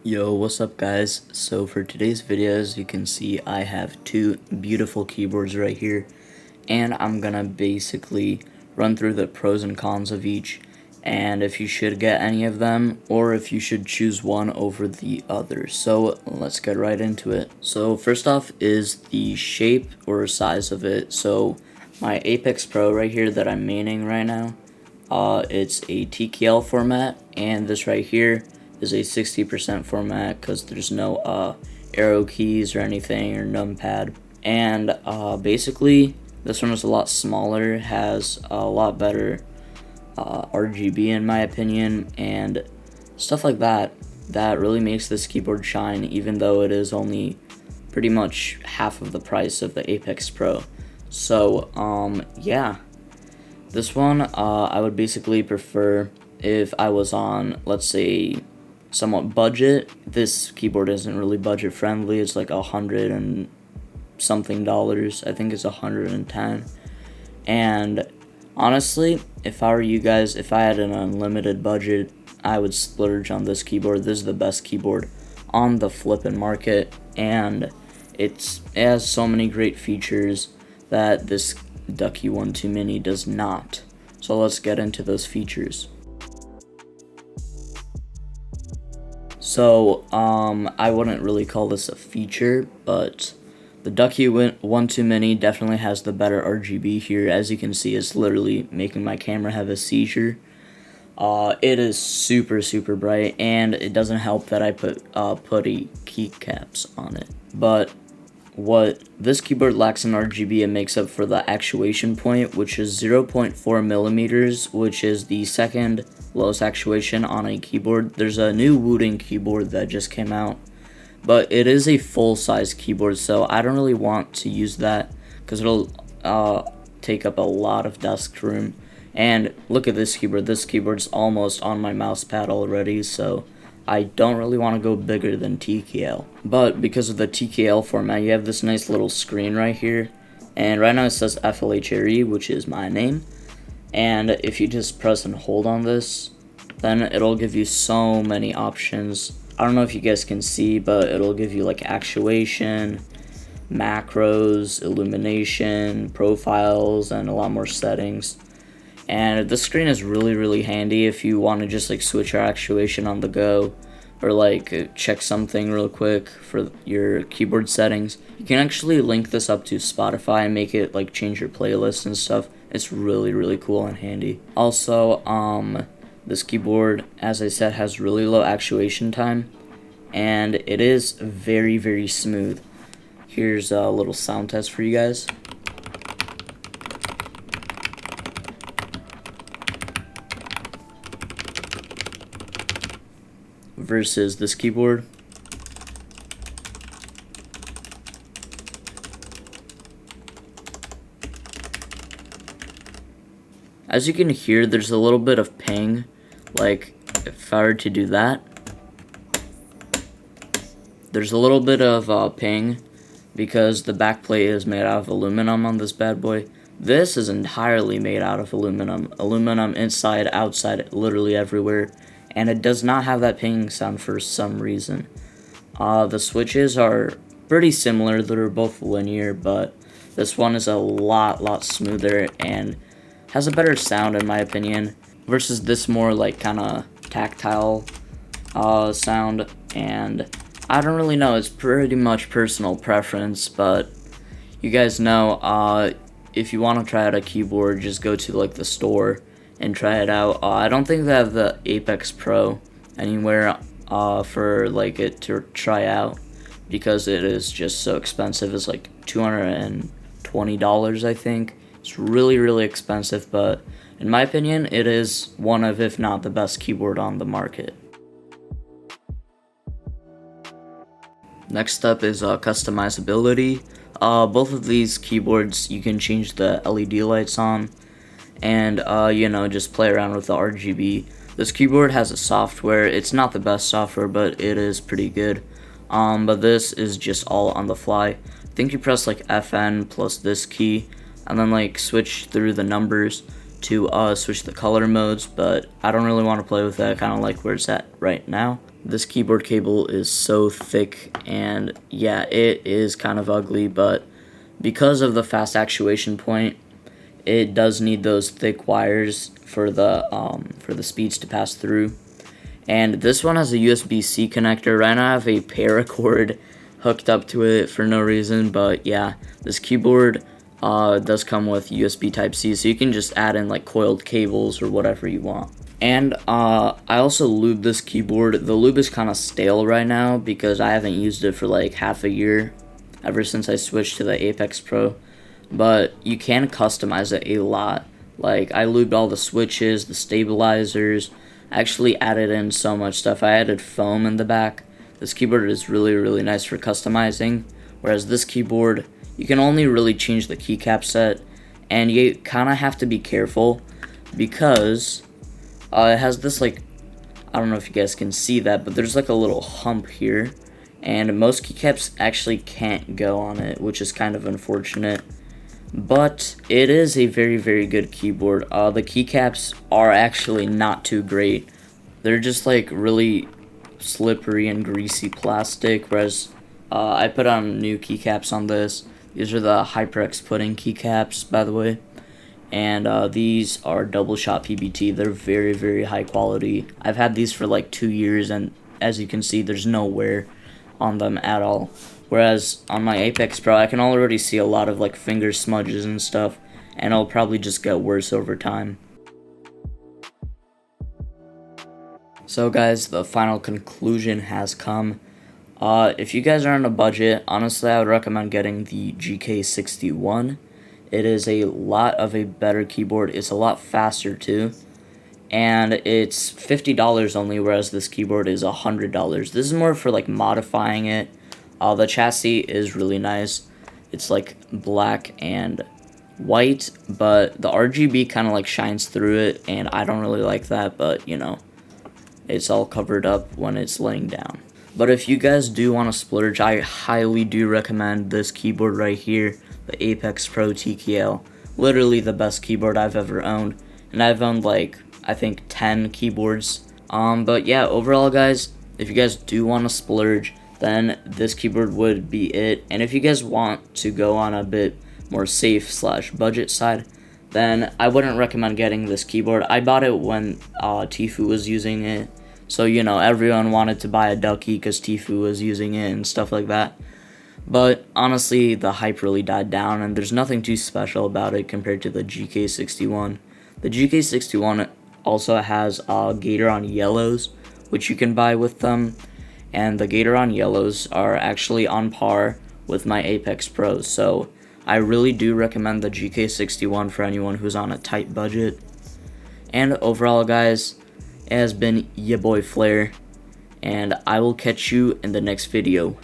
Yo, what's up guys? So for today's video, as you can see, I have two beautiful keyboards right here, and I'm gonna basically run through the pros and cons of each, and if you should get any of them, or if you should choose one over the other. So let's get right into it. So first off is the shape or size of it. So my Apex Pro right here that I'm maining right now, it's a TKL format, and this right here is a 60% format because there's no arrow keys or anything or numpad. And basically this one is a lot smaller, has a lot better RGB in my opinion, and stuff like that really makes this keyboard shine, even though it is only pretty much half of the price of the Apex Pro. So yeah, this one I would basically prefer if I was on, let's say, somewhat budget. This keyboard isn't really budget friendly. It's like $100 and something dollars. I think it's 110. And honestly, if I were you guys, if I had an unlimited budget, I would splurge on this keyboard. This is the best keyboard on the flippin' market, and it has so many great features that this Ducky 1-2 Mini does not. So let's get into those features. So, I wouldn't really call this a feature, but the Ducky 1-2 Mini definitely has the better RGB here. As you can see, it's literally making my camera have a seizure. It is super bright, and it doesn't help that I put putty keycaps on it. But what this keyboard lacks in RGB, it makes up for the actuation point, which is 0.4 millimeters, which is the second lowest actuation on a keyboard. There's a new Wooting keyboard that just came out, but it is a full-size keyboard, so I don't really want to use that because it'll take up a lot of desk room. And look at this keyboard. This keyboard's almost on my mouse pad already, so I don't really want to go bigger than TKL. But because of the TKL format, you have this nice little screen right here, and right now it says Flhare, which is my name. And if you just press and hold on this, then it'll give you so many options. I don't know if you guys can see, but it'll give you like actuation, macros, illumination, profiles, and a lot more settings. And this screen is really handy if you want to just like switch your actuation on the go, or like check something real quick for your keyboard settings. You can actually link this up to Spotify and make it like change your playlist and stuff. It's really cool and handy. Also, this keyboard, as I said, has really low actuation time, and it is very smooth. Here's a little sound test for you guys. Versus this keyboard. As you can hear, there's a little bit of ping, like if I were to do that, there's a little bit of ping because the backplate is made out of aluminum on this bad boy. This is entirely made out of aluminum inside, outside, literally everywhere, and it does not have that ping sound for some reason. The switches are pretty similar. They're both linear, but this one is a lot smoother and has a better sound in my opinion, versus this more like kind of tactile sound. And I don't really know, it's pretty much personal preference, but you guys know, if you want to try out a keyboard, just go to like the store and try it out. I don't think they have the Apex Pro anywhere for like it to try out because it is just so expensive. It's like $220, I think. It's really expensive, but in my opinion, it is one of, if not the best keyboard on the market. Next up is customizability. Both of these keyboards, you can change the LED lights on, and you know, just play around with the RGB. This keyboard has a software. It's not the best software, but it is pretty good. But this is just all on the fly. I think you press like FN plus this key, and then like switch through the numbers to switch the color modes, but I don't really want to play with that. I kind of like where it's at right now. This keyboard cable is so thick, and yeah, it is kind of ugly, but because of the fast actuation point, it does need those thick wires for the speeds to pass through. And this one has a USB-C connector. Right now I have a paracord hooked up to it for no reason, but yeah, this keyboard does come with USB Type-C, so you can just add in like coiled cables or whatever you want. And I also lube this keyboard. The lube is kind of stale right now because I haven't used it for like half a year, ever since I switched to the Apex Pro. But you can customize it a lot. Like, I lubed all the switches, the stabilizers. I actually added in so much stuff. I added foam in the back. This keyboard is really, really nice for customizing. Whereas this keyboard, you can only really change the keycap set, and you kind of have to be careful because it has this, like, I don't know if you guys can see that, but there's like a little hump here, and most keycaps actually can't go on it, which is kind of unfortunate. But it is a very, very good keyboard. The keycaps are actually not too great. They're just like really slippery and greasy plastic, whereas I put on new keycaps on this. These are the HyperX Pudding keycaps, by the way. And these are double shot PBT. They're very, very high quality. I've had these for like 2 years, and as you can see, there's no wear on them at all. Whereas on my Apex Pro, I can already see a lot of like finger smudges and stuff, and it'll probably just get worse over time. So guys, the final conclusion has come. If you guys are on a budget, honestly, I would recommend getting the GK61. It is a lot of a better keyboard. It's a lot faster too. And it's $50 only, whereas this keyboard is $100. This is more for like modifying it. The chassis is really nice. It's like black and white, but the RGB kind of like shines through it, and I don't really like that, but you know, it's all covered up when it's laying down. But if you guys do want to splurge, I highly do recommend this keyboard right here, the Apex Pro TKL. Literally the best keyboard I've ever owned, and I've owned like I think 10 keyboards. But yeah, overall guys, if you guys do want to splurge, then this keyboard would be it. And if you guys want to go on a bit more safe / budget side, then I wouldn't recommend getting this keyboard. I bought it when Tfue was using it, so you know, everyone wanted to buy a Ducky because Tfue was using it and stuff like that. But honestly, the hype really died down, and there's nothing too special about it compared to the GK61. The GK61 also has Gateron yellows, which you can buy with them, and the Gateron yellows are actually on par with my Apex Pros, so I really do recommend the GK61 for anyone who's on a tight budget. And overall guys, it has been your boy Flhare, and I will catch you in the next video.